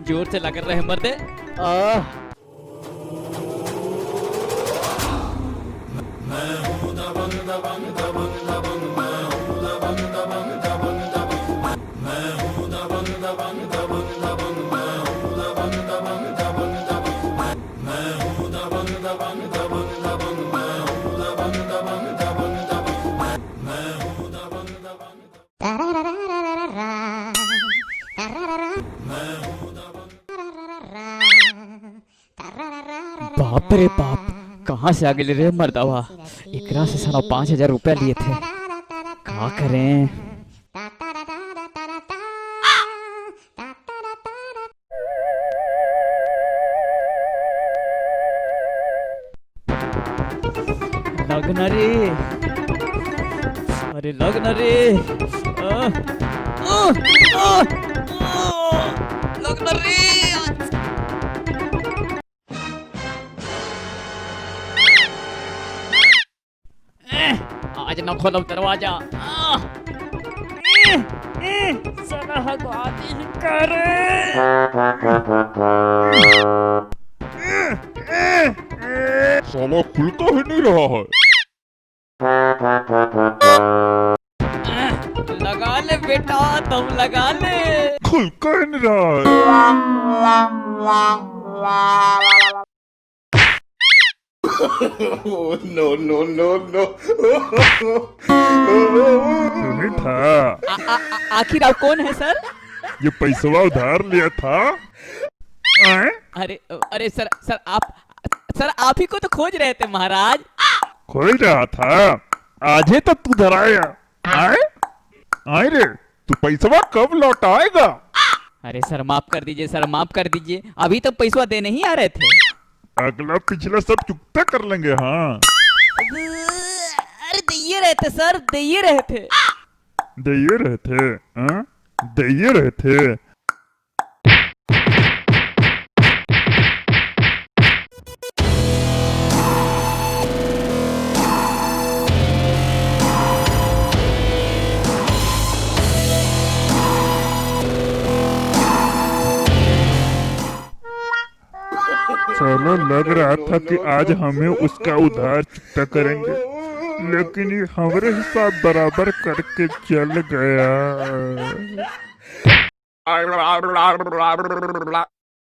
जोर से लग रहे मर्दे। बाप रे बाप, कहाँ से आ गए रे मर्दावा। एकरा से साला 5,000 रुपया लिए थे, क्या करें। लगना रे, अरे लगना रे, लगना रे। आज ना खोलो दरवाजा। साला हगवाती ही करे। साला खुलता ही नहीं रहा है। लगा ले बेटा, तुम लगा ले। खुल कर नहीं रहा है। No no no no. तुम्हें था। आखिर आप कौन है सर? ये पैसवा उधार लिया था। अरे अरे सर आप ही को तो खोज रहे थे महाराज। खोज रहा था, आज ही तो तू धराया। आए रे, तू पैसवा कब लौटाएगा? अरे सर माफ कर दीजिए, सर माफ कर दीजिए, अभी तो पैसा देने ही आ रहे थे। अगला पिछला सब चुकता कर लेंगे। हाँ अरे दे रहे थे सर, दे रहे थे। दे रहे थे, हाँ दे रहे थे। चलो लग रहा था कि आज हमें उसका उधार चुकता करेंगे, लेकिन ये हमारे हिसाब बराबर करके चल गया।